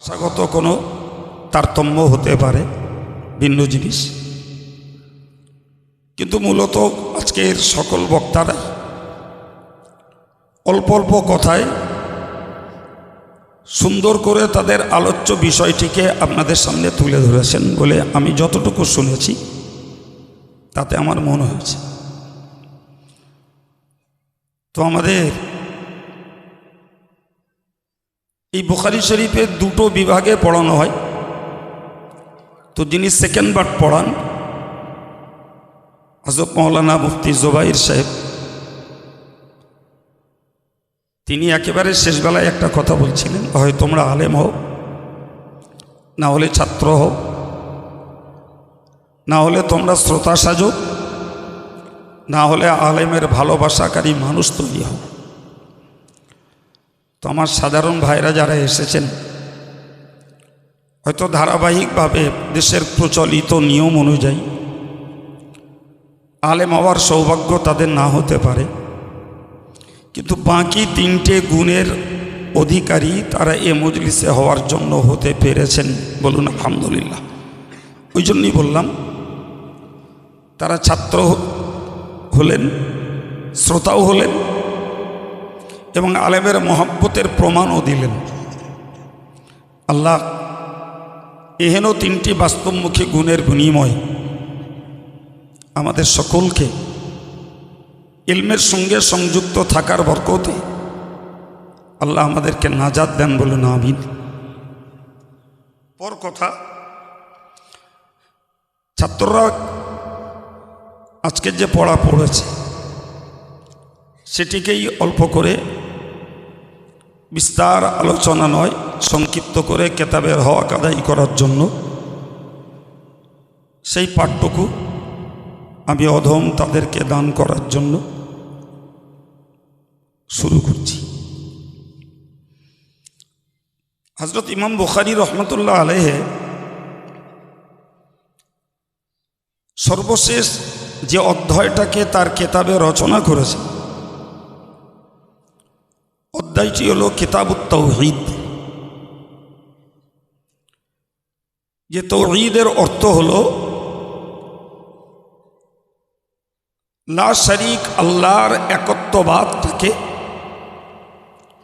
ভাষাগত কোনো তারতম্য হতে পারে, ভিন্ন জিনিস, কিন্তু মূলত আজকের সকল বক্তারা অল্প অল্প কথায় সুন্দর করে তাদের আলোচ্য বিষয়টিকে আপনাদের সামনে তুলে ধরেছেন বলে আমি যতটুকু শুনেছি তাতে আমার মনে হয়েছে। তো আমাদের এই বুখারী শরীফে দুটো বিভাগে পড়ানো হয়। তো যিনি সেকেন্ড বার পড়ান হযরত মাওলানা মুফতি জুবাইর সাহেব, তিনি একেবারে শেষবেলায় একটা কথা বলছিলেন, হয় তোমরা আলেম হও, না হলে ছাত্র হও, না হলে তোমরা শ্রোতা সাজো, না হলে আলেমের ভালোবাসাকারী মানুষ তৈরি হও। তো আমার সাধারণ ভাইরা যারা এসেছেন, হয়তো ধারাবাহিকভাবে দেশের প্রচলিত নিয়ম অনুযায়ী আলেম হওয়ার সৌভাগ্য তাদের না হতে পারে, কিন্তু বাকি তিনটে গুণের অধিকারী তারা এ মজলিসে হওয়ার জন্য হতে পেরেছেন, বলুন আলহামদুলিল্লাহ। ওই জন্যই বললাম, তারা ছাত্র হলেন, শ্রোতাও হলেন এবং আলেমের মহব্বতের প্রমাণও দিলেন। আল্লাহ এহেন তিনটি বাস্তবমুখী গুণের বিনিময় আমাদের সকলকে ইলমের সঙ্গে সংযুক্ত থাকার বরকতে আল্লাহ আমাদেরকে নাজাত দেন, বলুন আমিন। পর কথা, ছাত্ররা আজকে যে পড়া পড়েছে সেটিকেই অল্প করে, বিস্তার আলোচনা নয়, সংক্ষিপ্ত করে কেতাবের হক আদায় করার জন্য সেই পাঠটুকু আমি অধম তাদেরকে দান করার জন্য শুরু করছি। হযরত ইমাম বুখারী রহমতুল্লাহ আলাইহি সর্বশেষ যে অধ্যায়টাকে তার কেতাবে রচনা করেছে, অধ্যায়টি হলো কিতাবুত তাওহীদ। যে তাওহীদের অর্থ হলো লা শারীক, আল্লাহর একত্ববাদটাকে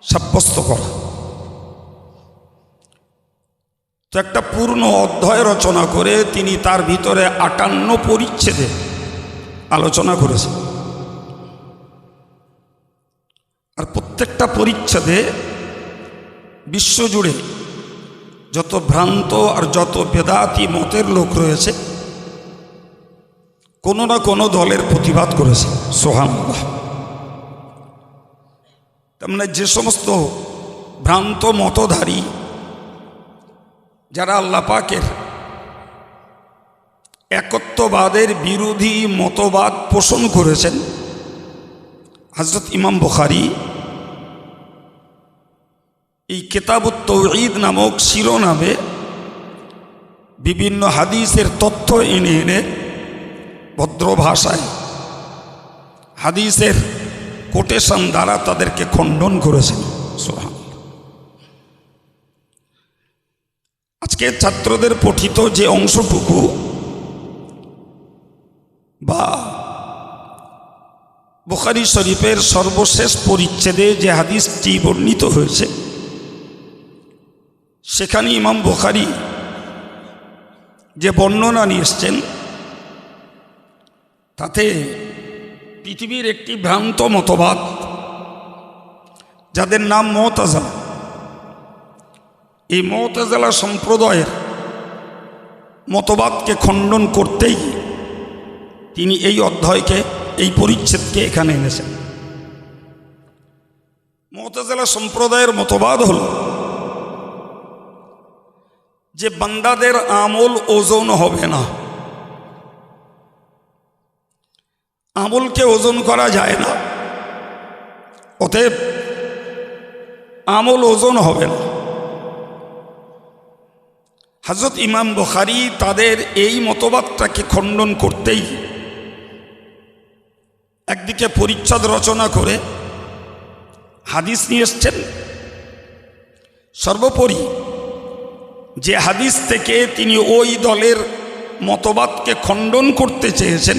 সাব্যস্ত করা। তো একটা পূর্ণ অধ্যায় রচনা করে তিনি তার ভিতরে 58 পরিচ্ছেদে আলোচনা করেছেন, আর প্রত্যেকটা পরিচ্ছেদে বিশ্বজুড়ে যত ভ্রান্ত আর যত বেদাতি মতের লোক রয়েছে কোনো না কোনো দলের প্রতিবাদ করেছে। সুবহানাল্লাহ। তার মানে যে সমস্ত ভ্রান্ত মতধারী যারা আল্লাহ পাকের একত্ববাদের বিরোধী মতবাদ পোষণ করেছেন, হযরত ইমাম বুখারী এই কিতাবুত তাওহীদ নামক শিরোনামে বিভিন্ন হাদিসের তথ্য এনে এনে ভদ্র ভাষায় হাদিসের কোটেশন দ্বারা তাদেরকে খণ্ডন করেছেন। সুবহানাল্লাহ। আজকে ছাত্রদের পঠিত যে অংশটুকু বা বুখারী শরীফের সর্বশেষ পরিচ্ছেদে যে হাদিসটি বর্ণিত হয়েছে, সেখানে ইমাম বুখারী যে বর্ণনা নিয়ে এসছেন তাতে পৃথিবীর একটি ভ্রান্ত মতবাদ, যাদের নাম মুতাজিলা, এই মুতাজিলা সম্প্রদায়ের মতবাদকে খণ্ডন করতেই তিনি এই অধ্যায়কে, এই পরিচ্ছেদকে এখানে এনেছেন। মুতাজিলা সম্প্রদায়ের মতবাদ হল যে বান্দাদের আমল ওজন হবে না, আমলকে ওজন করা যায় না, অতএব আমল ওজন হবে না। হযরত ইমাম বুখারী তাদের এই মতবাদটাকে খণ্ডন করতেই একদিকে পরিচ্ছদ রচনা করে হাদিস নিয়ে এসছেন, সর্বোপরি যে হাদিস থেকে তিনি ওই দলের মতবাদকে খণ্ডন করতে চেয়েছেন,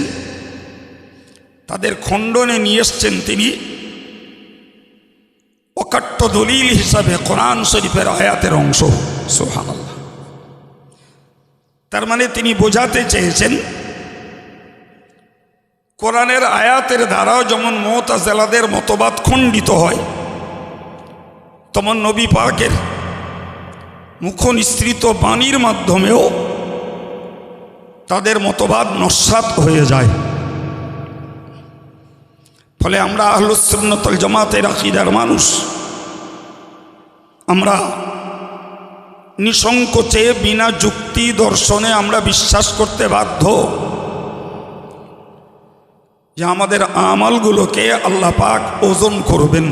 তাদের খণ্ডনে নিয়ে এসছেন তিনি অকাট্য দলিল হিসাবে কোরআন শরীফের আয়াতের অংশ। সুবহানাল্লাহ। তার মানে তিনি বোঝাতে চেয়েছেন কোরআনের আয়াতের দ্বারাও যেমন মুতাজিলাদের মতবাদ খণ্ডিত হয়, তেমন নবী পাকের মুখনিসৃত বাণীর মাধ্যমেও তাদের মতবাদ নস্যাৎ হয়ে যায়। ফলে আমরা আহলুস সুন্নাত ওয়াল জামাতের আকীদার মানুষ, আমরা নিঃসংকোচে বিনা যুক্তি দর্শনে আমরা বিশ্বাস করতে বাধ্য যে আমাদের আমলগুলোকে আল্লাহ পাক ওজন করবেন।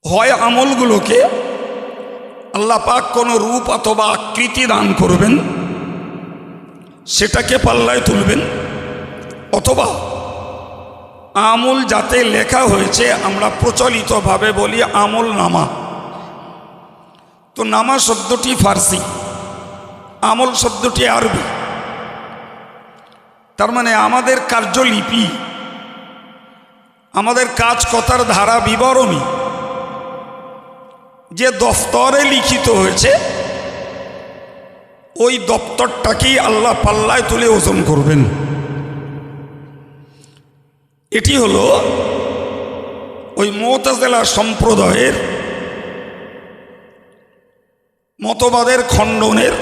হয় আমলগুলোকে আল্লাহ পাক কোনো রূপ অথবা আকৃতি দান করবেন, সেটাকে পাল্লায় তুলবেন, অথবা আমল যাতে লেখা হয়েছে, আমরা প্রচলিতভাবে বলি আমল নামা। তো নামা শব্দটি ফার্সি, আমল শব্দটি আরবি। তার মানে আমাদের কার্যলিপি, আমাদের কাজ কথার ধারা বিবরণী যে দফতরে লিখিত হয়েছে, ওই দপ্তরটাকেই আল্লাহ পাল্লায় তুলে ওজন করবেন। এটি হলো ওই মুতাজিলা সম্প্রদায়ের মতবাদের খণ্ডনের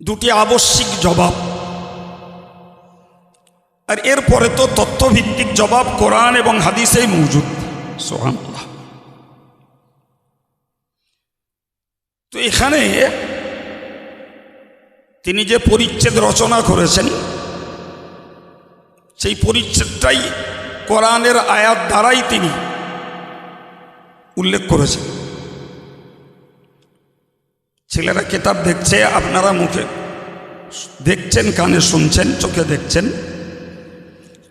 দুটি আবশ্যিক জবাব। আর এরপরে তো তথ্যভিত্তিক জবাব কোরআন এবং হাদিসেই মৌজুদ। সুবহানাল্লাহ। তো এখানে তিনি যে পরিচ্ছেদ রচনা করেছেন, সেই পরিচ্ছেদটাই কোরআনের আয়াত দ্বারাই তিনি উল্লেখ করেছেন। ছেলেরা কিতাব দেখছে, আপনারা মুখে দেখছেন, কানে শুনছেন, চোখে দেখছেন।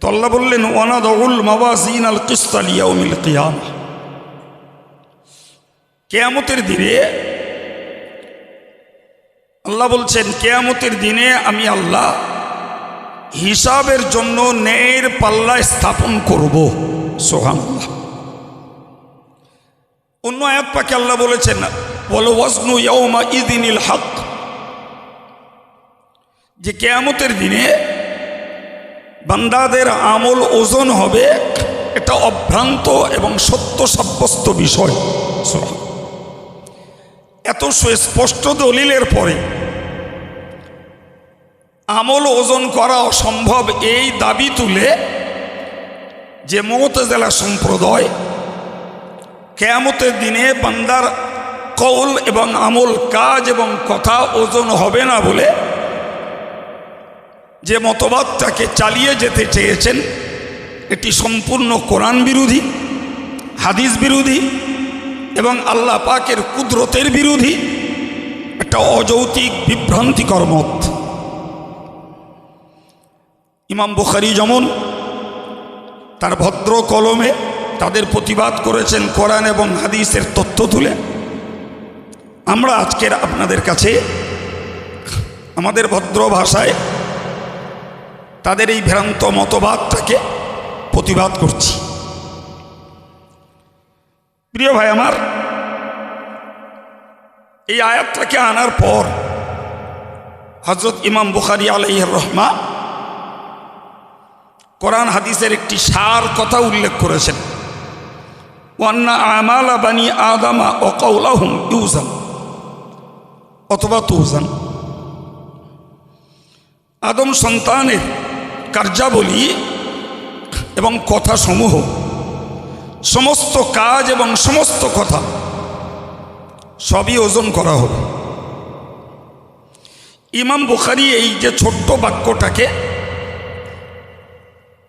তো আল্লাহ বললেন ওয়ানাদউল মাওয়াজিন আল কিসত লিয়াউমিল কিয়ামা। কিয়ামতের দিনে আল্লাহ বলছেন, কিয়ামতের দিনে আমি আল্লাহ হিসাবের জন্য ন্যায়ের পাল্লা স্থাপন করব। সুবহানাল্লাহ। অন্য আয়াত পাকে আল্লাহ বলেছেন ওয়াল ওয়াজনু ইয়াউমা ইযিনিল হক, যে কিয়ামতের দিনে বান্দাদের আমল ওজন হবে, এটা অভ্রান্ত এবং সত্য সাব্যস্ত বিষয়। এত সুস্পষ্ট দলিলের পরে আমল ওজন করা অসম্ভব এই দাবি তুলে যে মুতাজিলা সম্প্রদায় কিয়ামতের দিনে বান্দার কওল এবং আমল, কাজ এবং কথা ওজন হবে না বলে যে মতবাদটাকে চালিয়ে যেতে চেয়েছেন, এটি সম্পূর্ণ কোরআন বিরোধী, হাদিস বিরোধী এবং আল্লাহ পাকের কুদরতের বিরোধী, একটা অযৌক্তিক বিভ্রান্তিকর মত। ইমাম বুখারী যেমন তার ভদ্র কলমে তাদের প্রতিবাদ করেছেন কোরআন এবং হাদিসের তথ্য তুলে, আমরা আজকের আপনাদের কাছে আমাদের ভদ্র ভাষায় তাদের এই ভ্রান্ত মতবাদটাকে প্রতিবাদ করছি। প্রিয় ভাই আমার, এই আয়াতটাকে আনার পর হযরত ইমাম বুখারী আলাইহির রহমা কোরআন হাদিসের একটি সার কথা উল্লেখ করেছেন। ওয়ান্না আমালা বানি আদামা ওয়া কাওলাহুম ইউজান অথবা তুজান। আদম সন্তানের কার্যাবলী এবং কথাসমূহ, সমস্ত কাজ এবং সমস্ত কথা সবই ওজন করা হবে। ইমাম বুখারী এই যে ছোট্ট বাক্যটাকে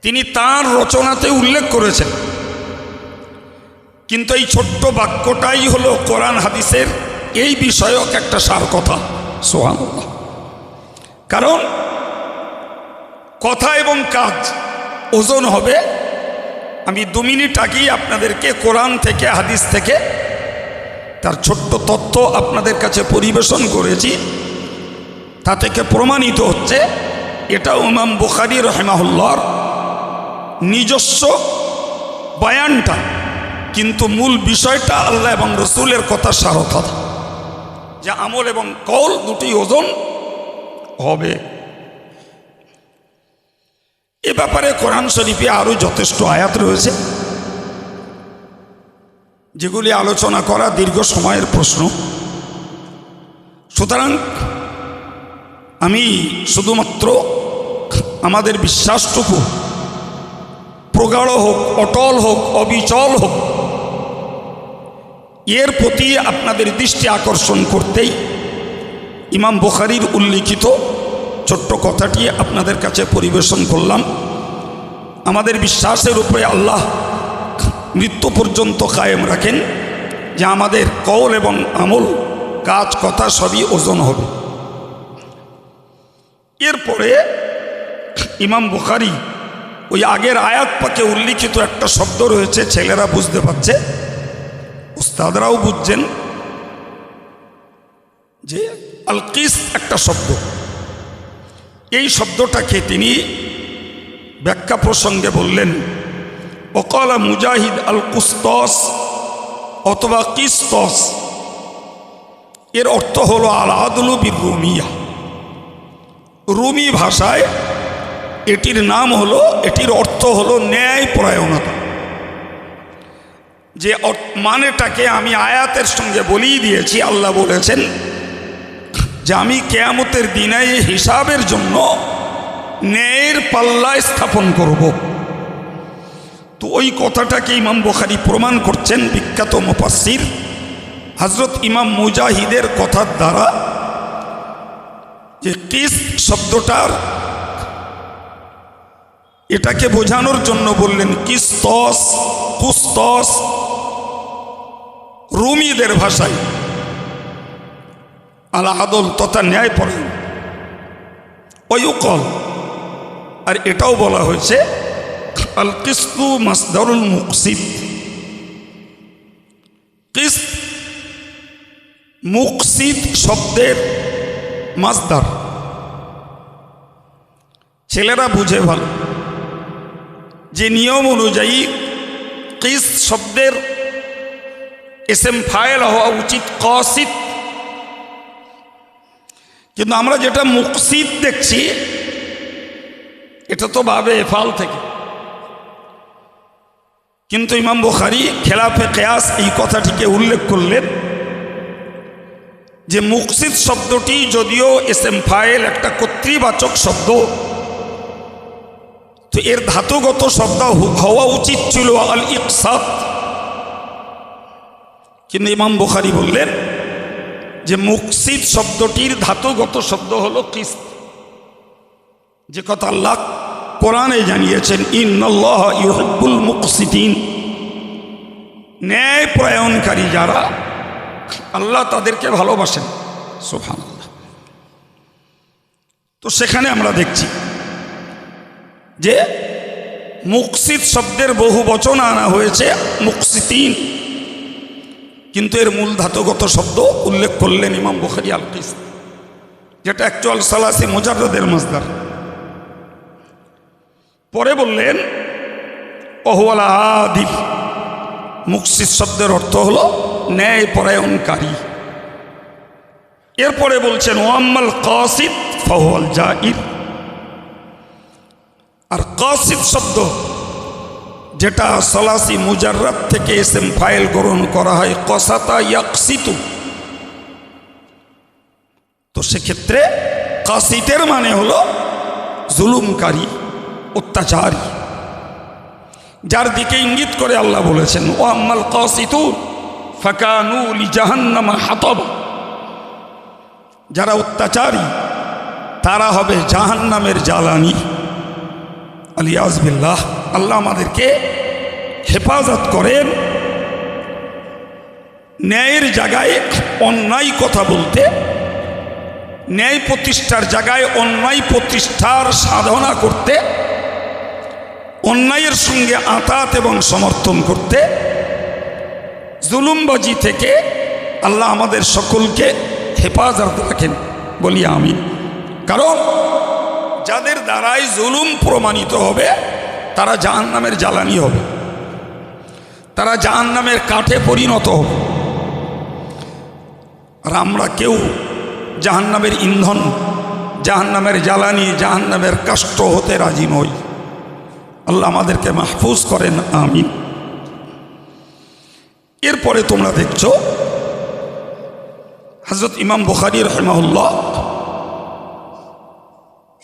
তিনি তার রচনাতে উল্লেখ করেছেন, কিন্তু এই ছোট্ট বাক্যটাই হলো কোরআন হাদিসের এই বিষয়ক একটা সার কথা। সুবহানাল্লাহ। কারণ কথা এবং কাজ ওজন হবে আমি 2 মিনিট আগেই আপনাদেরকে কোরআন থেকে হাদিস থেকে তার ছোট্ট তথ্য আপনাদের কাছে পরিবেশন করেছি। তা থেকে প্রমাণিত হচ্ছে এটা ইমাম বুখারী রাহিমাহুল্লাহর নিজস্ব বয়ানটা, কিন্তু মূল বিষয়টা আল্লাহ এবং রসুলের কথা সারথা, যে আমল এবং কওল দুটি ওজন হবে। এ ব্যাপারে কোরআন শরীফে আরও যথেষ্ট আয়াত রয়েছে, যেগুলি আলোচনা করা দীর্ঘ সময়ের প্রশ্ন। সুতরাং আমি শুধুমাত্র আমাদের বিশ্বাসটুকু প্রগাঢ় হোক, অটল হোক, অবিচল হোক, এর প্রতি আপনাদের দৃষ্টি আকর্ষণ করতেই ইমাম বুখারীর উল্লিখিত ছোট্ট কথাটি আপনাদের কাছে পরিবেশন করলাম। আমাদের বিশ্বাসের উপরে আল্লাহ মৃত্যু পর্যন্ত কায়েম রাখেন যে আমাদের কওল এবং আমল, কাজ, কথা সবই ওজন হবে। এরপরে ইমাম বুখারী ওই আগের আয়াত পাকে উল্লিখিত একটা শব্দ রয়েছে, ছেলেরা বুঝতে পারছে, উস্তাদরাও বুঝছেন, যে আল কিস্ত একটা শব্দ। এই শব্দটাকে তিনি ব্যাখ্যা প্রসঙ্গে বললেন, ওয়াকালা মুজাহিদ আল কুস্তস অথবা কিস্তস, এর অর্থ হলো আল আদলু বির রুমিয়া। রুমি ভাষায় এটির নাম হলো, এটির অর্থ হলো ন্যায় পরায়ণতা। যে মানেটাকে আমি আয়াতের সঙ্গে বলিয়ে দিয়েছি। আল্লাহ বলেছেন যে আমি কিয়ামতের দিনে হিসাবের জন্য ন্যায়ের পাল্লা স্থাপন করব। তো ওই কথাটাকে ইমাম বুখারী প্রমাণ করছেন বিখ্যাত মুফাসসির হযরত ইমাম মুজাহিদের কথার দ্বারা, যে কিস্ত শব্দটার এটাকে বোঝানোর জন্য বললেন কিস্তস, কুস্তস, রুমিদের ভাষায় আল আদল তথা ন্যায় পরায়ণ ওয়ুকল। আর এটাও বলা হয়েছে আল কিস্তু মাসদারুল মুকসিদ। কিস্ত মুকসিদ শব্দের মাসদার। ছেলেরা বুঝে ভালো যে নিয়ম অনুযায়ী কিস্ত শব্দের ইসম ফাইল হওয়া উচিত কাসিদ, কিন্তু আমরা যেটা মুকসিদ দেখছি এটা তো ভাবে এফাল থেকে। কিন্তু ইমাম বুখারী খেলাফে কিয়াস এই কথাটিকে উল্লেখ করলেন যে মুকসিদ শব্দটি যদিও ইসম ফাইল একটা কর্তৃবাচক শব্দ, তো এর ধাতুগত শব্দ হওয়া উচিত ছিল আল ইকসাদ। কিন্তু ইমাম বুখারী বললেন যে মুকসিদ শব্দটির ধাতুগত শব্দ হলো কিস্ত, যে কথা আল্লাহ কোরআনে জানিয়েছেন ইন্নাল্লাহা ইউহিব্বুল মুকসিতিন। ন্যায় প্রয়ণকারী যারা, আল্লাহ তাদেরকে ভালোবাসেন। সুবহানাল্লাহ। তো সেখানে আমরা দেখছি যে মুকসিদ শব্দের বহু বচন আনা হয়েছে মুকসিতিন, কিন্তু এর মূল ধাতুগত শব্দ উল্লেখ করলেন ইমাম বুখারী আল কিস্ত, যেটা অ্যাকচুয়াল সালাসি মুজাররাদের মাসদার। পরে বললেন ওহুয়াল আদিল, মুকসিদ শব্দের অর্থ হলো ন্যায় পরায়ণকারী। এরপরে বলছেন ওয়াম্মাল কাসিদ ফাহুয়াল জাইর। আর কাসিদ শব্দ যেটা সালাসি মুজাররাদ থেকে ইসম ফাইল গ্রহণ করা হয় কসাতা ইয়াকসিতু, তো সেক্ষেত্রে কাসিতের মানে হলো জুলুমকারী, অত্যাচারী, যার দিকে ইঙ্গিত করে আল্লাহ বলেছেন ওয়াম্মাল কাসিতুন ফাকানু লিজাহান্নামা হাতাবা। যারা অত্যাচারী তারা হবে জাহান্নামের জ্বালানি। আলিয়াজ বিল্লাহ। আল্লাহ আমাদেরকে হেফাজত করেন ন্যায়ের জায়গায় অন্যায় কথা বলতে, ন্যায় প্রতিষ্ঠার জায়গায় অন্যায় প্রতিষ্ঠার সাধনা করতে, অন্যায়ের সঙ্গে আঁতাত এবং সমর্থন করতে, জুলুমবাজি থেকে আল্লাহ আমাদের সকলকে হেফাজত রাখেন, বলি আমিন। কারণ যাদের দ্বারাই জুলুম প্রমাণিত হবে তারা জাহান্নামের জ্বালানি হবে, তারা জাহান্নামের কাঠে পরিণত হবে। আর আমরা কেউ জাহান্নামের ইন্ধন, জাহান্নামের জ্বালানি, জাহান্নামের কাষ্ঠ হতে রাজি নই। আল্লাহ আমাদেরকে মাহফুজ করেন, আমিন। এরপরে তোমরা দেখছো হযরত ইমাম বুখারী রাহিমাহুল্লাহ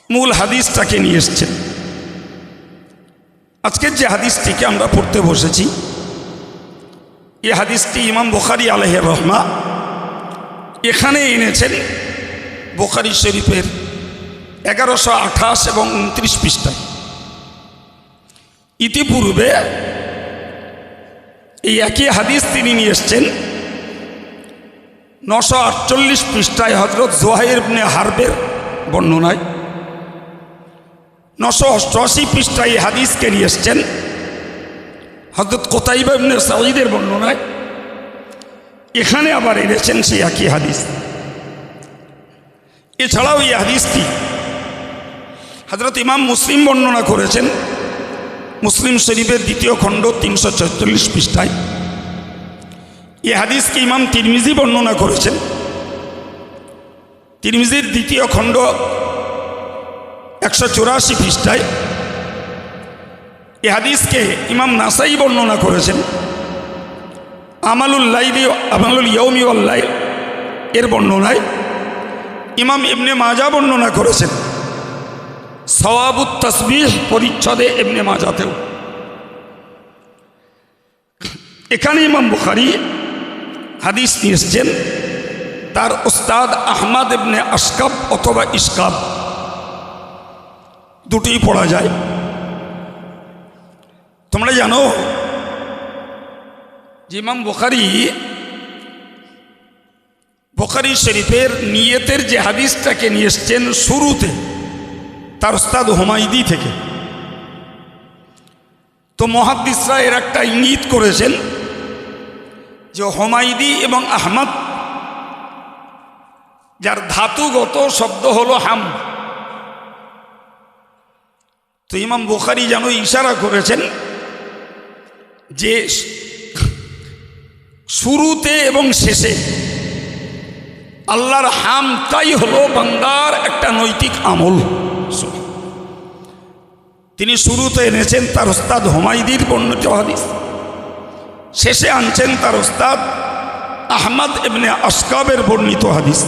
মূল হাদিসটাকে নিয়ে এসছেন। আজকের যে হাদিসটিকে আমরা পড়তে বসেছি, এই হাদিসটি ইমাম বুখারী আলাইহির রহমা এখানে এনেছেন বুখারী শরীফের 1128 এবং 29 পৃষ্ঠায়। ইতিপূর্বে এই একই হাদিস তিনি নিয়ে এসছেন 948 পৃষ্ঠায় হযরত জুহাইর ইবনে হারবের বর্ণনায়, 988 পৃষ্ঠায় এই হাদিসকে নিয়ে এসছেন হযরত কুতাইবা ইবনে সাঈদের বর্ণনায়। এখানে আবার এনেছেন সেই একই হাদিস। এছাড়াও এই হাদিসটি হযরত ইমাম মুসলিম বর্ণনা করেছেন মুসলিম শরীফের 2য় খণ্ড 344 পৃষ্ঠায়। এই হাদিসকে ইমাম তিরমিজি বর্ণনা করেছেন তিরমিজির 2য় খণ্ড 184 পৃষ্ঠায়। এই হাদিসকে ইমাম নাসাই বর্ণনা করেছেন আমালুল ইয়াউমি ওয়াল লাইল এর বর্ণনায়। ইমাম ইবনে মাজাহ বর্ণনা করেছেন সওয়াবুত তাসবিহ পরিচ্ছদে ইবনে মাজাতেও। এখানে ইমাম বুখারী হাদিস নিয়ে এসছেন তার উস্তাদ আহমদ ইবনে আশকাব অথবা ইশকাব, দুটোই পড়া যায়। তোমরা জানো যে ইমাম বুখারী শরীফের নিয়তের যে হাদিসটাকে নিয়ে এসছেন শুরুতে তার উস্তাদ হুমায়দি থেকে, তো মুহাদ্দিসরা এর একটা ইঙ্গিত করেছেন যে হুমায়দি এবং আহমদ যার ধাতুগত শব্দ হলো হাম, তো ইমাম বুখারী যেন ইশারা করেছেন যে শুরুতে এবং শেষে আল্লাহর হামটাই হলো বান্দার একটা নৈতিক আমল। তিনি শুরুতে এনেছেন তার উস্তাদ হুমায়দির বর্ণিত হাদিস, শেষে আনছেন তার উস্তাদ আহমদ ইবনে আশকাবের বর্ণিত হাদিস।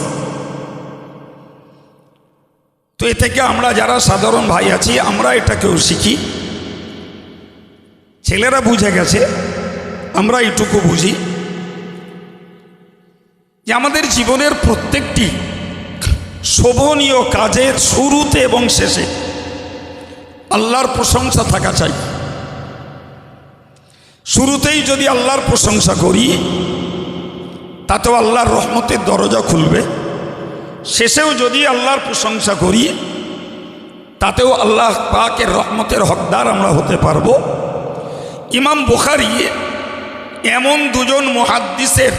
তো এ থেকে আমরা যারা সাধারণ ভাই আছি আমরা এটাকেও শিখি। ছেলেরা বুঝে গেছে, আমরা এইটুকু বুঝি যে আমাদের জীবনের প্রত্যেকটি শোভনীয় কাজের শুরুতে এবং শেষে আল্লাহর প্রশংসা থাকা চাই। শুরুতেই যদি আল্লাহর প্রশংসা করি তাতেও আল্লাহর রহমতের দরজা খুলবে, শেষেও যদি আল্লাহর প্রশংসা করি তাতেও আল্লাহ পাকের রহমতের হকদার আমরা হতে পারবো। ইমাম বুখারী এমন দুজন মুহাদ্দিসের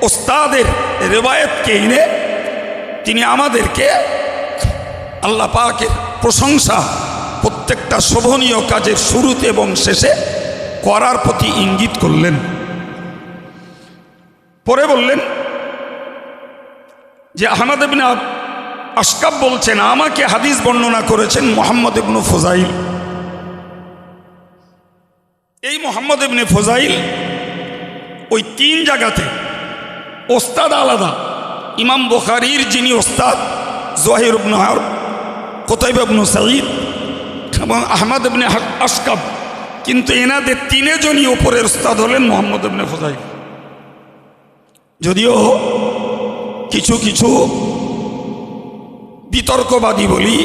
ওস্তাদের রিওয়ায়াতকে এনে তিনি আমাদেরকে আল্লাহ পাকের প্রশংসা প্রত্যেকটা শোভনীয় কাজের শুরুতে এবং শেষে করার প্রতি ইঙ্গিত করলেন। পরে বললেন যে আহমদ ইবনে আশকাব বলছেন আমাকে হাদিস বর্ণনা করেছেন মুহাম্মদ ইবনে ফুজাইল। এই মুহাম্মদ ইবনে ফুজাইল ওই 3 জায়গাতে ওস্তাদ আলাদা। ইমাম বুখারীর যিনি ওস্তাদ জুহাইর ইবনে হারব, কুতাইবা ইবনে সাঈদ এবং আহমদ ইবনে আশকাব, কিন্তু এনাদের 3 জনই উপরের ওস্তাদ হলেন মুহাম্মদ ইবনে ফুজাইল। যদিও কিছু কিছু বিতর্কবাদী বলি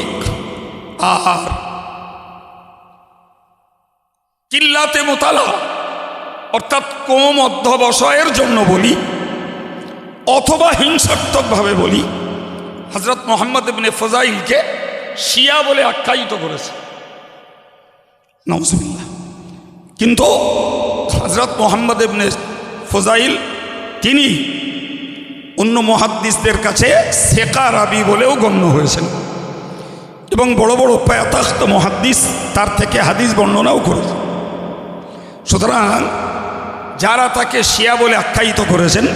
আর কিল্লাতে মোতালা অর্থাৎ কম অধ্যবসায়ের জন্য বলি অথবা হিংসাত্মকভাবে বলি, হযরত মুহাম্মদ ইবনে ফুজাইলকে শিয়া বলে আখ্যায়িত করেছে। নাউজুবিল্লাহ। কিন্তু হযরত মুহাম্মদ ইবনে ফুজাইল তিনি অন্য মুহাদ্দিসদের কাছে সেকা রাবি বলেও গণ্য হয়েছেন এবং বড় বড় পায়াতাখ্ত মুহাদ্দিস তার থেকে হাদিস বর্ণনাও করেছেন। সুতরাং যারা তাকে শিয়া বলে আখ্যায়িত করেছেন,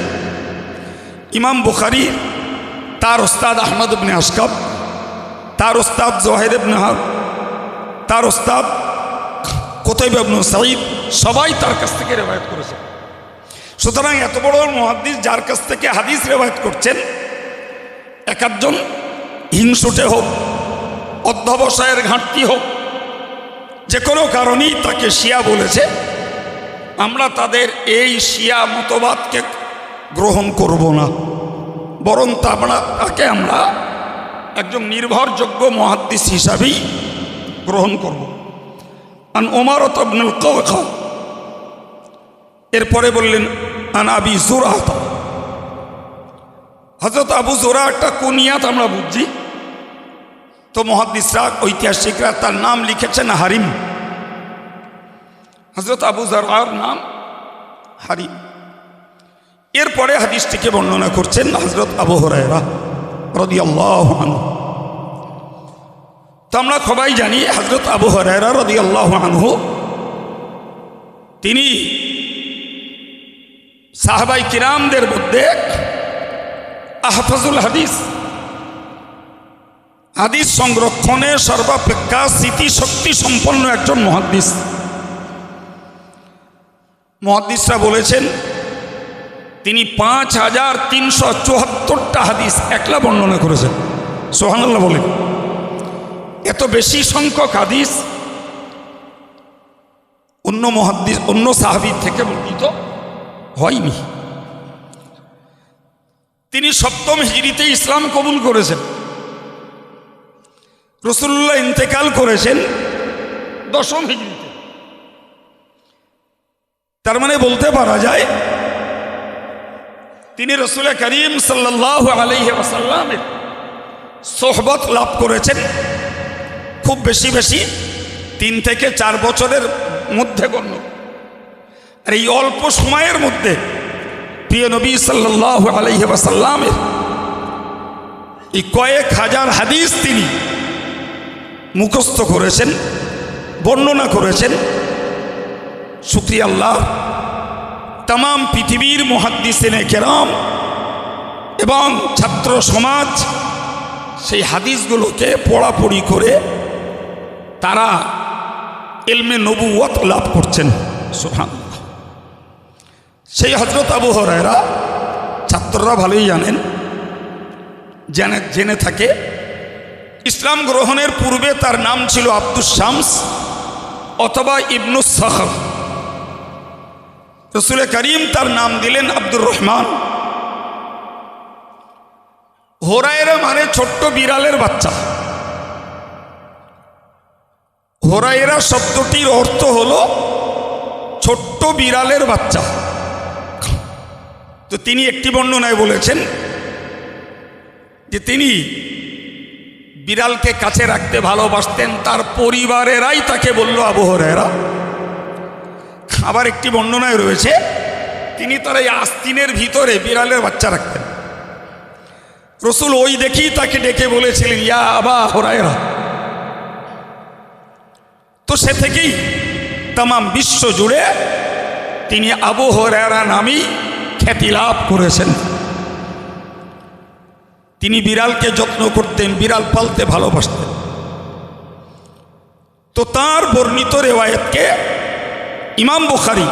ইমাম বুখারী তার ওস্তাদ আহমদ ইবনে আশকাব, তার ওস্তাদ জোহের ইবনে হাব, তার ওস্তাদ কুতাইবা ইবনে সাঈদ সবাই তার কাছ থেকে রেওয়ায়েত করেছেন। সুতরাং এত বড় মুহাদ্দিস যার কাছ থেকে হাদিস রেওয়ায়েত করছেন, এক একজন হিংসুটে হোক, অধ্যবসায়ের ঘাটতি হোক, যে কোনো কারণেই তাকে শিয়া বলেছে, আমরা তাদের এই শিয়া মতবাদকে গ্রহণ করব না, বরং তাকে আমরা একজন নির্ভরযোগ্য মুহাদ্দিস হিসাবেই গ্রহণ করব। আন ওমর ইবনুল কাওকা, এরপরে বললেন আন আবি জুরআহ। হযরত আবু জুরআহ একটা কুনিয়াত আমরা বুঝছি, তো মুহাদ্দিসরা ঐতিহাসিকরা তার নাম লিখেছেন হারিম। হযরত আবু জুরআহর নাম হারিম। এরপরে হাদিসটিকে বর্ণনা করছেন হযরত আবু হুরায়রা রাদিয়াল্লাহু আনহু। তো আমরা সবাই জানি হযরত আবু হুরায়রা রাদিয়াল্লাহু আনহু তিনি সাহাবায়ে কিরামদের মধ্যে আহফাজুল হাদিস, হাদিস সংরক্ষণে সর্বাপেক্ষা স্মৃতিশক্তি সম্পন্ন একজন মুহাদ্দিস। মুহাদ্দিসরা বলেছেন তিনি 5374টা হাদিস একলা বর্ণনা করেছেন। সুবহানাল্লাহ বলেন। এত বেশি সংখ্যক হাদিস অন্য মুহাদ্দিস অন্য সাহাবী থেকে বর্ণিত হয়নি। তিনি 7ম হিজরিতে ইসলাম কবুল করেছেন। রাসূলুল্লাহ ইন্তেকাল করেছেন 10ম হিজরিতে। তার মানে বলতে পারা যায় তিনি রাসূল করিম সাল্লাল্লাহু আলাইহি ওয়াসাল্লামের সোহবত লাভ করেছেন খুব বেশি 3 থেকে 4 বছরের মধ্যে গণ্য। আর এই অল্প সময়ের মধ্যে প্রিয় নবী সাল্লাল্লাহু আলাইহি ওয়াসাল্লামের এই কয়েক হাজার হাদিস তিনি মুখস্থ করেছেন, বর্ণনা করেছেন। শুকরিয়া আল্লাহ, তাম পৃথিবীর মুহাদ্দিসিনে কেরাম এবং ছাত্র সমাজ সেই হাদিসগুলোকে পড়াপড়ি করে তারা ইলমে নবুয়ত লাভ করছেন। সুবহানাল্লাহ। সেই হযরত আবু হুরায়রা ছাত্ররা ভালোই জানেন, জেনে থাকে ইসলাম গ্রহণের পূর্বে তার নাম ছিল আব্দুস শামস অথবা ইবনুস সখর। রাসূল করিম তার নাম দিলেন আব্দুর রহমান। হুরায়রা মানে ছোট্ট বিড়ালের বাচ্চা। হুরায়রা শব্দটির অর্থ হলো ছোট্ট বিড়ালের বাচ্চা। তো তিনি একটি বর্ণনায় বলেছেন যে তিনি বিড়ালকে কাছে রাখতে ভালোবাসতেন, তার পরিবারেরাই তাকে বলল আবু হুরায়রা। আবার একটি বর্ণনায় রয়েছে তিনি তার এই আস্তিনের ভিতরে বিড়ালের বাচ্চা রাখতেন। রাসূল ওই দেখেই তাকে ডেকে বলেছিলেন ইয়া আবা হুরায়রা। তো সে থেকেই তাম বিশ্ব জুড়ে তিনি আবু হুরায়রা নামেই খ্যাতি লাভ করেছেন। তিনি বিড়ালকে যত্ন করতেন, বিড়াল পালতে ভালোবাসতেন। তো তার বর্ণিত রেওয়ায়েতকে ইমাম বুখারী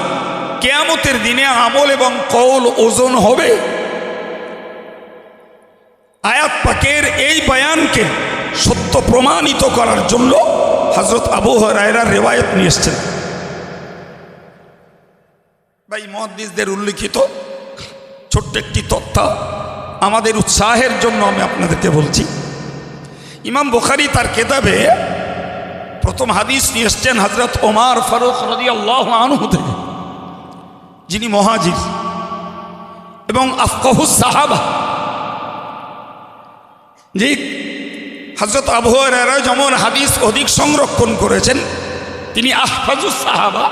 কিয়ামতের দিনে আমল এবং কওল ওজন হবে আয়াত পাকের এই বয়ানকে সত্য প্রমাণিত করার জন্য হযরত আবু হুরায়রার রেওয়ায়েত নিয়ে এসেছেন। ভাই মুহাদ্দিসদের উল্লেখিত ছোট্ট একটি তথ্য আমাদের উৎসাহের জন্য আমি আপনাদেরকে বলছি। ইমাম বুখারী তার কিতাবে প্রথম হাদিস নিয়ে এসেছেন হযরত ওমর ফারুক রাদিয়াল্লাহু আনহু থেকে, যিনি মুহাজির এবং আফকাহুস সাহাবা। যে হযরত আবু হুরায়রা যেমন হাদিস অধিক সংরক্ষণ করেছেন, তিনি আহফাজুস সাহাবা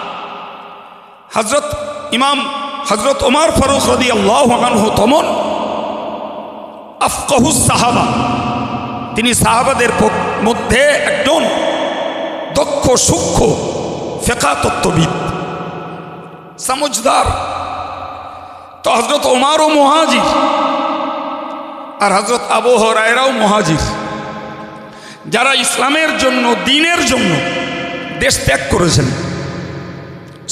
হজরত ওমর ফারুক রাদিয়াল্লাহু আনহু তমন আফকাহুস সাহাবা, তিনি সাহাবাদের মধ্যে একজন দক্ষ সূক্ষ্ম ফিকহ তত্ত্ববিদ, সমঝদার। তো হজরত ওমরও মুহাজির আর হজরত আবু হুরায়রাও মুহাজির, যারা ইসলামের জন্য, দ্বীনের জন্য দেশ ত্যাগ করেছেন।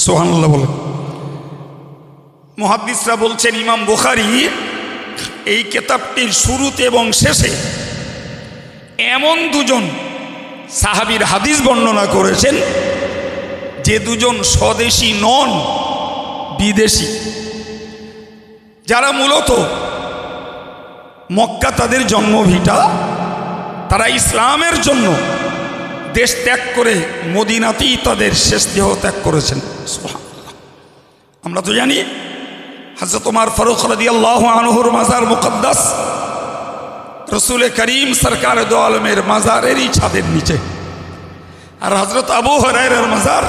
সুবহানাল্লাহ বলেন। মুহাদ্দিসরা বলছেন, ইমাম বুখারী এই কিতাবটির শুরুতে এবং শেষে এমন দুজন সাহাবীর হাদিস বর্ণনা করেছেন যে দুজন স্বদেশী নন, বিদেশি, যারা মূলত মক্কা তাদের জন্মভিটা, তারা ইসলামের জন্য দেশ ত্যাগ করে মদিনাতেই তাদের শেষ দেহ ত্যাগ করেছেন। সুবহানাল্লাহ। আমরা তো জানি হযরত ওমর ফারুক রাদিয়াল্লাহু আনহুর মাজার মুকদ্দাস রসুল করিম সরকার দো আলমের মাজারেরই ছাদের নিচে, আর হজরত আবু হুরায়রার মাজার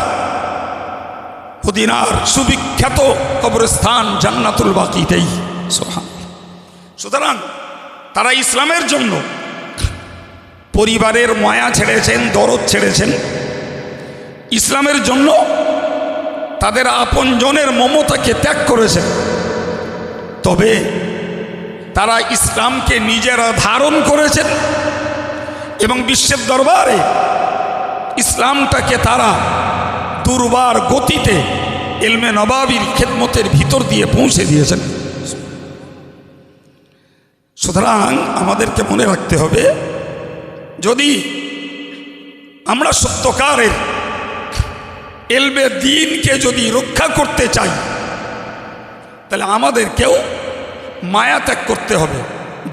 মদিনার সুবিখ্যাত কবরস্থান জান্নাতুল বাকিতেই। সুবহানাল্লাহ। সুতরাং তারা ইসলামের জন্য পরিবারের মায়া ছেড়েছেন, দরদ ছেড়েছেন, ইসলামের জন্য তাদের আপনজনের মমতাকে ত্যাগ করেছেন। তবে তারা ইসলামকে নিজেরা ধারণ করেছেন এবং বিশ্বের দরবারে ইসলামটাকে তারা দুর্বার গতিতে ইলমে নবাবির খেদমতের ভিতর দিয়ে পৌঁছে দিয়েছেন। সুতরাং আমাদেরকে মনে রাখতে হবে, যদি আমরা সত্যকারের ইলমে দ্বীনকে যদি রক্ষা করতে চাই, তাহলে আমাদেরকেও মায়া ত্যাগ করতে হবে,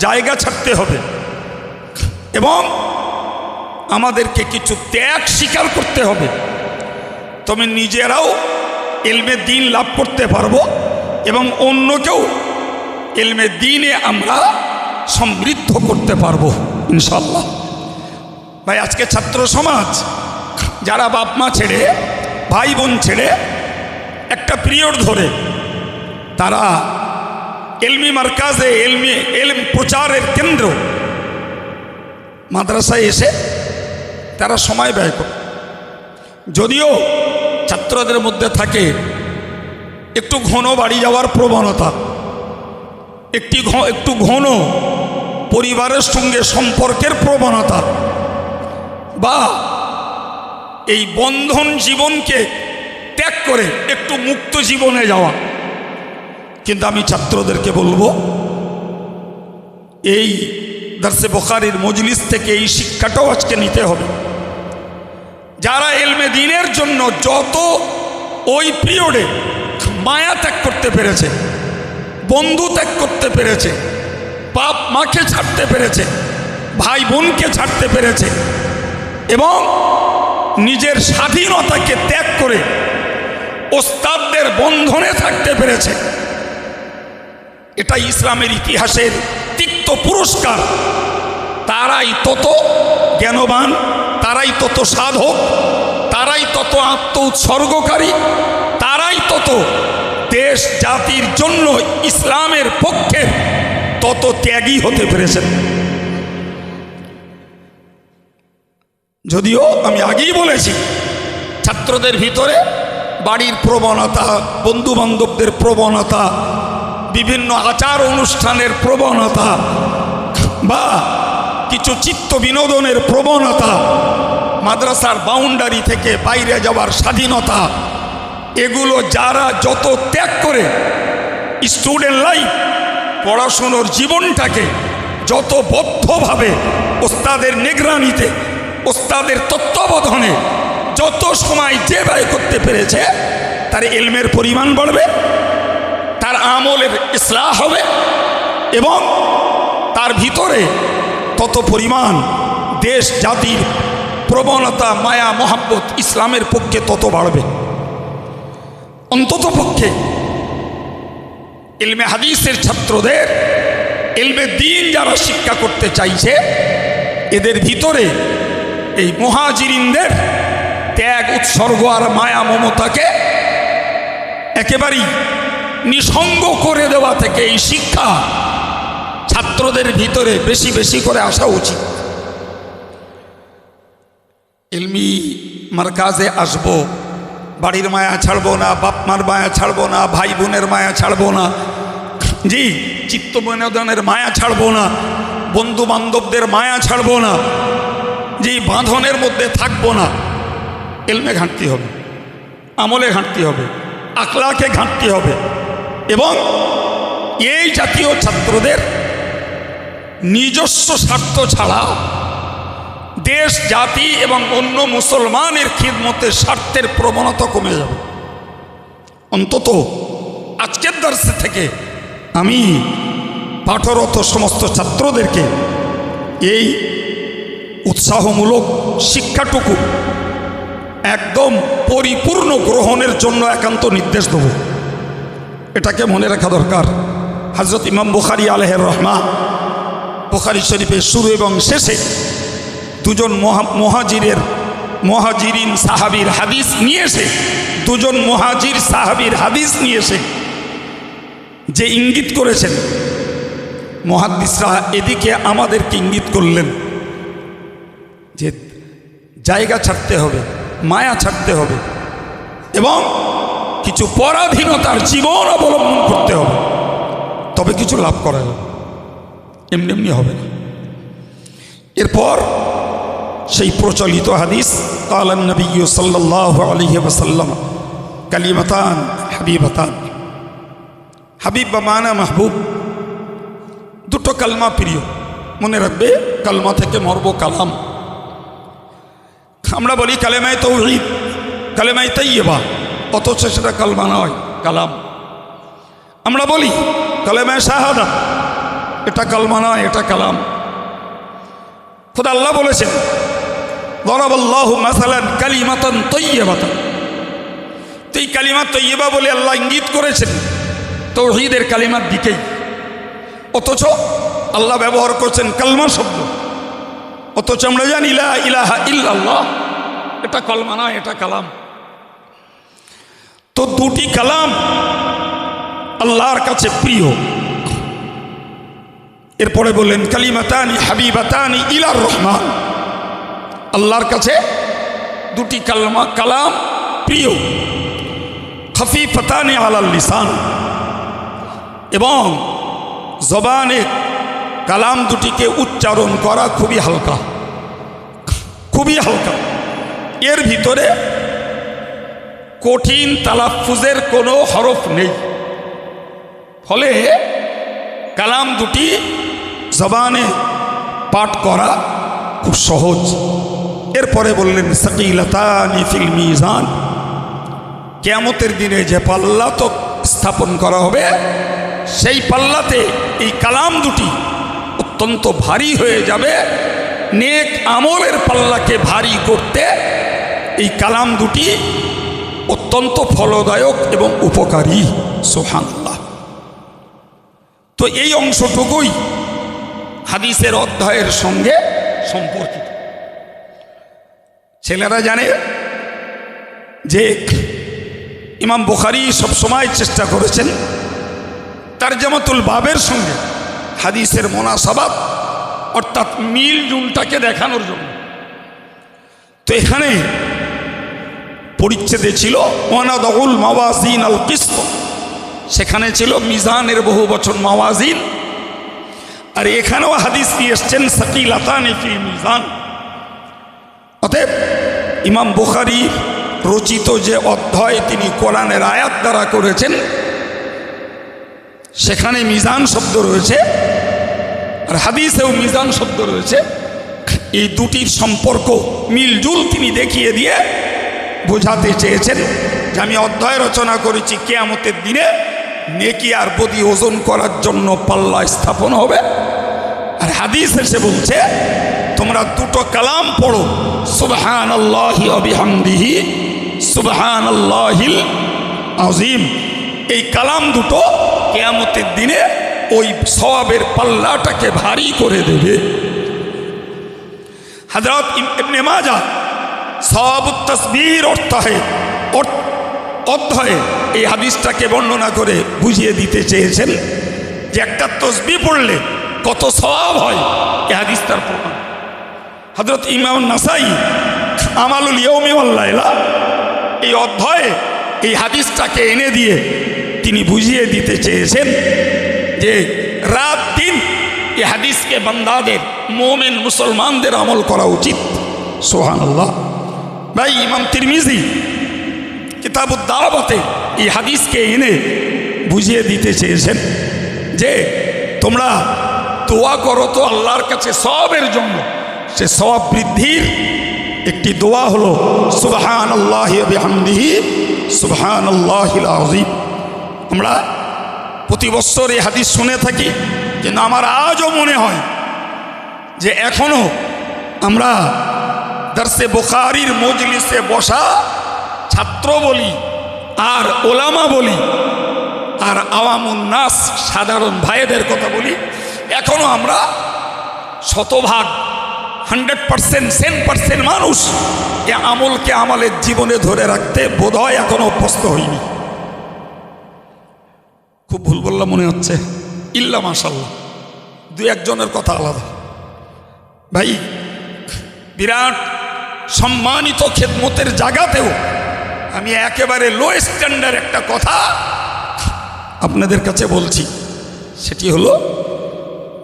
জায়গা ছাড়তে হবে এবং আমাদেরকে কিছু ত্যাগ স্বীকার করতে হবে। তবে নিজেরাও ইলমে দ্বীন লাভ করতে পারবো এবং অন্যকেও ইলমে দ্বীনে আমরা সমৃদ্ধ করতে পারবো ইনশাআল্লাহ। ভাই, আজকে ছাত্র সমাজ যারা বাপ মা ছেড়ে, ভাই বোন ছেড়ে একটা পিরিয়ড ধরে তারা ইলমি মার্কাজে, ইলম প্রচারের কেন্দ্র মাদ্রাসায় এসে তারা সময় ব্যয় করে, যদিও ছাত্রদের মধ্যে থাকে একটু ঘন বাড়ি যাওয়ার প্রবণতা, একটু ঘন পরিবারের সঙ্গে সম্পর্কের প্রবণতা, বা এই বন্ধন জীবনকে ত্যাগ করে একটু মুক্ত জীবনে যাওয়া। কিন্তু আমি ছাত্রদেরকে বলবো, এই দরসে বুখারীর মজলিস থেকে এই শিক্ষাটাও আজকে নিতে হবে। যারা ইলমে দ্বীনের জন্য যত ওই পিরিয়ডে মায়া ত্যাগ করতে পেরেছে, বন্ধু ত্যাগ করতে পেরেছে, বাপ মাকে ছাড়তে পেরেছে, ভাই বোনকে ছাড়তে পেরেছে এবং নিজের স্বাধীনতাকে ত্যাগ করে ওস্তাদদের বন্ধনে থাকতে পেরেছে, এটা ইসলামের ইতিহাসের তিক্ত পুরস্কার। তারাই তত জ্ঞানবান, তারাই তত সাধক, তারাই তত আত্ম উৎসর্গকারী, তারাই তত দেশ জাতির জন্য ইসলামের পক্ষে তত ত্যাগী হতে পেরেছেন। যদিও আমি আগেই বলেছি, ছাত্রদের ভিতরে বাড়ির প্রবণতা, বন্ধু বান্ধবদের প্রবণতা, বিভিন্ন আচার অনুষ্ঠানের প্রবণতা বা কিছু চিত্ত বিনোদনের প্রবণতা, মাদ্রাসার বাউন্ডারি থেকে বাইরে যাওয়ার স্বাধীনতা, এগুলো যারা যত ত্যাগ করে স্টুডেন্ট লাইফ, পড়াশুনোর জীবনটাকে যত বদ্ধভাবে ওস্তাদের নিগরানিতে, ওস্তাদের তত্ত্বাবধানে যত সময় যে ব্যয় করতে পেরেছে, তার ইলমের পরিমাণ বাড়বে, তার আমলের ইসলাহ হবে এবং তার ভিতরে তত পরিমাণ দেশ জাতির প্রবণতা, মায়া মোহাব্বত ইসলামের পক্ষে তত বাড়বে। অন্তত পক্ষে ইলমে হাদিসের ছাত্রদের ইলমে দ্বীন যারা শিক্ষা করতে চাইছে, এদের ভিতরে এই মুহাজিরিনদের ত্যাগ, উৎসর্গ আর মায়া মমতাকে একেবারেই নিঃসঙ্গ করে দেওয়া থেকে এই শিক্ষা ছাত্রদের ভিতরে বেশি বেশি করে আসা উচিত। ইলমি মারকাজে আসব, বাড়ির মায়া ছাড়বো না, বাপ মার মায়া ছাড়বো না, ভাই বোনের মায়া ছাড়বো না, জি চিত্ত বিনোদনের মায়া ছাড়বো না, বন্ধু বান্ধবদের মায়া ছাড়বো না, জি বাঁধনের মধ্যে থাকবো না। ইলমে ঘাঁটতি হবে, আমলে ঘাঁটতি হবে, আখলাকে ঘাঁটতি হবে। এবং এই জাতীয় ছাত্রদের নিজস্ব স্বার্থ ছাড়া দেশ জাতি এবং অন্য মুসলমানের খিদমতের স্বার্থের প্রবণতা কমে যাবে। অন্তত আজকের দর্শে থেকে আমি পাঠরত সমস্ত ছাত্রদেরকে এই উৎসাহমূলক শিক্ষাটুকু একদম পরিপূর্ণ গ্রহণের জন্য একান্ত নির্দেশ দেব। এটাকে মনে রাখা দরকার। হযরত ইমাম বুখারী আলাইহির রহমা বুখারী শরীফের শুরু এবং শেষে দুজন মুহাজিরিন সাহাবীর হাদিস নিয়ে এসে, দুজন মুহাজির সাহাবীর হাদিস নিয়ে এসে যে ইঙ্গিত করেছেন, মুহাদ্দিসরা এদিকে আমাদেরকে ইঙ্গিত করলেন যে জায়গা ছাড়তে হবে, মায়া ছাড়তে হবে এবং কিছু পরাধীনতার জীবন অবলম্বন করতে হবে, তবে কিছু লাভ করা যাবে, এমনি এমনি হবে না। এরপর সেই প্রচলিত হাদিস কালান নবী সাল্লাল্লাহু আলাইহি ওয়াসাল্লাম কালিমাতান হাবিবাতান, হাবিব বা মানা মাহবুব, দুটো কালমা প্রিয়। মনে রাখবে, কালমা থেকে মরব কালাম। আমরা বলি কালেমায়ে তাওহীদ, কালেমায়ে তাইয়্যিবা, অথচ সেটা কালমা নয়, কালাম। আমরা বলি কালেমায়ে শাহাদাত, এটা কালমা নয়, এটা কালাম। খোদা আল্লাহ বলেছেন দরাবাল্লাহু মাসালান কালিমাতান তাইয়্যিবাতান, তো এই কালিমা তাইয়্যিবা বলে আল্লাহ ইঙ্গিত করেছেন তাওহীদের কালিমার দিকেই, অথচ আল্লাহ ব্যবহার করছেন কালমা শব্দ। অথচ আমরা জানি লা ইলাহা ইল্লাল্লাহ, এটা কালমা নয়, এটা কালাম। তো দুটি কালাম আল্লাহর কাছে প্রিয়। এরপরে বললেন কালিমাতানি হাবিবাতানি ইলার রহমান, আল্লাহর কাছে দুটি কালাম প্রিয়। খফিফাতানি আলাল লিসান, এবং জবানে কালাম দুটিকে উচ্চারণ করা খুবই হালকা, খুবই হালকা। এর ভিতরে কঠিন তালাফুজের কোনো হরফ নেই, ফলে কালাম দুটি জবানে পাঠ করা খুব সহজ। এরপরে বললেন সাকিলাতানি ফিল মিজান, কিয়ামতের দিনে যে পাল্লা তো স্থাপন করা হবে, সেই পাল্লাতে এই কালাম দুটি অত্যন্ত ভারী হয়ে যাবে। নেক আমলের পাল্লাকে ভারী করতে এই কালাম দুটি অত্যন্ত ফলদায়ক এবং উপকারী। সুবহানাল্লাহ। তো এই অংশটুকুই হাদিসের অধ্যায়ের সঙ্গে সম্পর্কিত। ছেলেরা জানে যে ইমাম বুখারী সবসময় চেষ্টা করেছেন তারজামাতুল বাবের সঙ্গে হাদিসের মুনাসাবাত অর্থাৎ মিল জুলটাকে দেখানোর জন্য। তো এখানে পরিচ্ছেদে ছিল ওয়ানাদাউল মাওয়াজিন আল কিসত, সেখানে ছিল মিজানের বহু বচন মাওয়াজিন, আর এখানেও হাদিস নিয়ে এসছেন সাকিলাতানি ফিল মিজান। অতএব ইমাম বুখারী রচিত যে অধ্যায় তিনি কোরআনের আয়াত দ্বারা করেছেন, সেখানে মিজান শব্দ রয়েছে আর হাদিসেও মিজান শব্দ রয়েছে। এই দুটির সম্পর্ক মিলজুল তিনি দেখিয়ে দিয়ে বোঝাতে চেয়েছেন যে আমি অধ্যায় রচনা করেছি কিয়ামতের দিনে নেকি আর বদি ওজন করার জন্য পাল্লা স্থাপন হবে, আর হাদিস এসে বলছে তোমরা দুটো কালাম পড়ো, সুবহানাল্লাহি ওয়া বিহামদিহি সুবহানাল্লাহিল আযীম। এই কালাম দুটো কিয়ামতের দিনে ওই সওয়াবের পাল্লাটাকে ভারী করে দেবে। হযরত ইবনে মাজাহ সওয়াবুত তাসবির অধ্যায়ে এই হাদিসটাকে বর্ণনা করে বুঝিয়ে দিতে চেয়েছেন যে একটা তসবিহ পড়লে কত সওয়াব হয়। এই হাদিস তার প্রমাণ। হযরত ইমাম নাসাই আমালুল ইয়াউমি ওয়াল লাইলা এই অধ্যায়ে এই হাদিসটাকে এনে দিয়ে তিনি বুঝিয়ে দিতে চেয়েছেন যে রাত দিন এই হাদিসকে বান্দাদের মুমিন মুসলমানদের আমল করা উচিত। সুবহানাল্লাহ। ভাই ইমাম তিরমিজি কিতাবুদ দাওয়াতে এই হাদিসকে এনে বুঝিয়ে দিতে চেয়েছেন যে তোমরা দোয়া করো তো আল্লাহর কাছে সওয়াবের জন্য। সে সওয়াব বৃদ্ধির একটি দোয়া হলো সুবহানাল্লাহি ওয়া বিহামদিহি সুবহানাল্লাহিল আযীম। আমরা প্রতি বছর এই হাদিস শুনে থাকি, কিন্তু আমার আজও মনে হয় যে এখনো আমরা দরসে বুখারীর মজলিসে বসা ছাত্র বলি আর ওলামা বলি আর আওয়ামুন নাস সাধারণ ভাইদের কথা বলি, এখনো আমরা শতভাগ 100% 100% মানুষ এ আমলকে আমাদের জীবনে ধরে রাখতে বোধহয় এখনো অভ্যস্ত হইনি। খুব ভুল বললাম মনে হচ্ছে, ইল্লা মাশাআল্লাহ দুই একজনের কথা আলাদা। ভাই বিরাট সম্মানিত খেদমতের জায়গাতেও আমি একেবারে লো স্ট্যান্ডার্ড একটা কথা আপনাদের কাছে বলছি। সেটি হলো,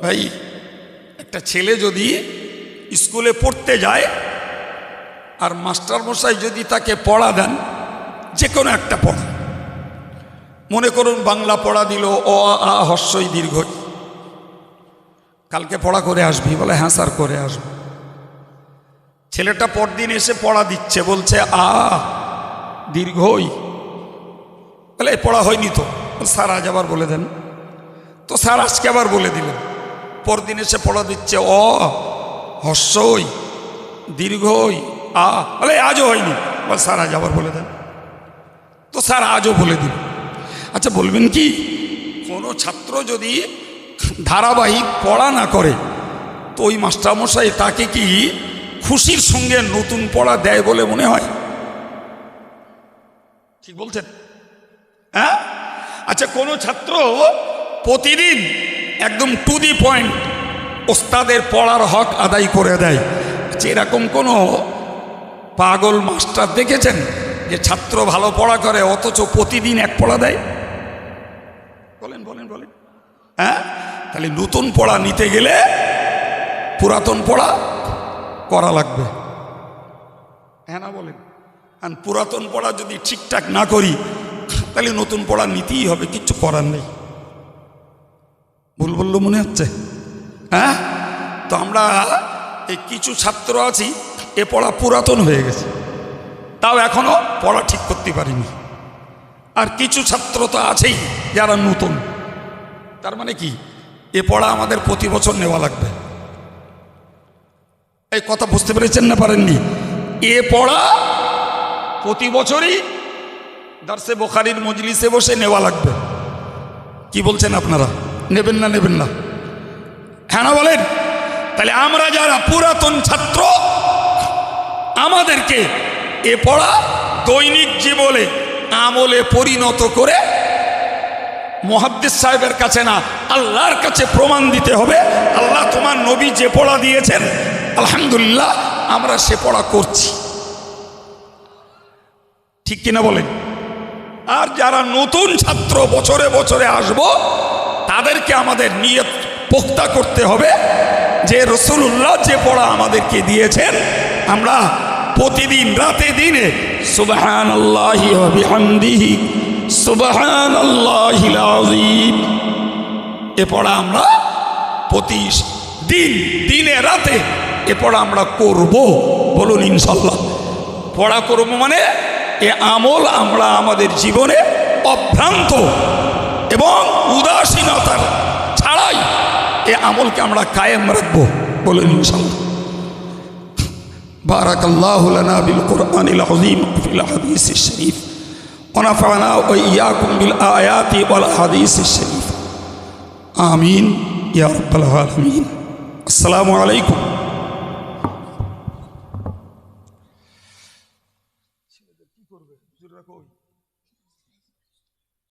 ভাই একটা ছেলে যদি স্কুলে পড়তে যায় আর মাস্টারমশাই যদি তাকে পড়া দেন, যে কোনো একটা পড়া, মনে করুন বাংলা পড়া দিল অ আ হস্যই দীর্ঘই, কালকে পড়া করে আসবি, বলে হ্যাঁ স্যার করে আসব। ছেলেটা পরদিন এসে পড়া দিচ্ছে, বলছে আ দীর্ঘই, বলে পড়া হয়নি তো, স্যার আজ আবার বলে দেন। তো স্যার আজকে আবার বলে দিলেন। পরদিন এসে পড়া দিচ্ছে অ হস্যই দীর্ঘই আ, বলে আজও হয়নি, বলে স্যার আজ আবার বলে দেন। তো স্যার আজও বলে দিল। আচ্ছা বলবেন কি, কোনো ছাত্র যদি ধারাবাহিক পড়া না করে তো ওই মাস্টারমশাই তাকে কি খুশির সঙ্গে নতুন পড়া দেয় বলে মনে হয়? ঠিক বলছেন? হ্যাঁ। আচ্ছা কোনো ছাত্র প্রতিদিন একদম টু দি পয়েন্ট ওস্তাদের পড়ার হক আদায় করে দেয়, এরকম কোনো পাগল মাস্টার দেখেছেন যে ছাত্র ভালো পড়া করে অথচ প্রতিদিন এক পড়া দেয়? বলেন বলেন বলেন। হ্যাঁ, তাহলে নতুন পড়া নিতে গেলে পুরাতন পড়া করা লাগবে। হ্যাঁ না বলেন? আর পুরাতন পড়া যদি ঠিকঠাক না করি তাহলে নতুন পড়া নিতেই হবে, কিচ্ছু করার নেই। ভুল বললো মনে হচ্ছে? হ্যাঁ। তো আমরা এই কিছু ছাত্র আছি এ পড়া পুরাতন হয়ে গেছে, তাও এখনো পড়া ঠিক করতে পারিনি। আর কিছু ছাত্র তো আছেই যারা নতুন। তার মানে কি, এ পড়া আমাদের প্রতি বছর নেওয়া লাগবে। এই কথা বুঝতে পেরেছেন না পারেননি? এ পড়া প্রতি বছরই দরসে বুখারীর মজলিসে বসে নেওয়া লাগবে। কি বলছেন আপনারা, নেবেন না নেবেন না? হ্যাঁ না বলেন? তাহলে আমরা যারা পুরাতন ছাত্র, আমাদেরকে এ পড়া দৈনিক জীবনে আমলে পরিণত করে মুহাদ্দিস সাহেবের কাছে না, আল্লাহর কাছে প্রমাণ দিতে হবে, আল্লাহ তোমার নবী যে পড়া দিয়েছেন আলহামদুলিল্লাহ আমরা সে পড়া করছি। ঠিক কিনা বলেন? আর যারা নতুন ছাত্র বছরে বছরে আসবো, তাদেরকে আমাদের নিয়ত পোক্তা করতে হবে যে রাসূলুল্লাহ যে পড়া আমাদেরকে দিয়েছেন আমরা প্রতিদিন রাতে দিনে সুবহানাল্লাহি ওয়া বিহামদিহি সুবহানাল্লাহিল আযীম এ পড়া আমরা প্রতিদিন দিনে রাতে এ পড়া আমরা করব। বলুন ইনশাআল্লাহ। পড়া করব মানে এ আমল আমরা আমাদের জীবনে অভ্রান্ত এবং উদাসীনতার ছাড়াই এ আমলকে আমরা কায়েম রাখবো। বলুন ইনশাআল্লাহ। বারাকাল্লাহু লানা বিল কুরআনিল আযীম ফিল হাদিসিশ শরীফ ওয়া নাফা'না ওয়া ইয়্যাকুম বিল আয়াতি ওয়াল হাদিসিশ শরীফ। আমিন ইয়া রাব্বাল আলামিন। আসসালামু আলাইকুম।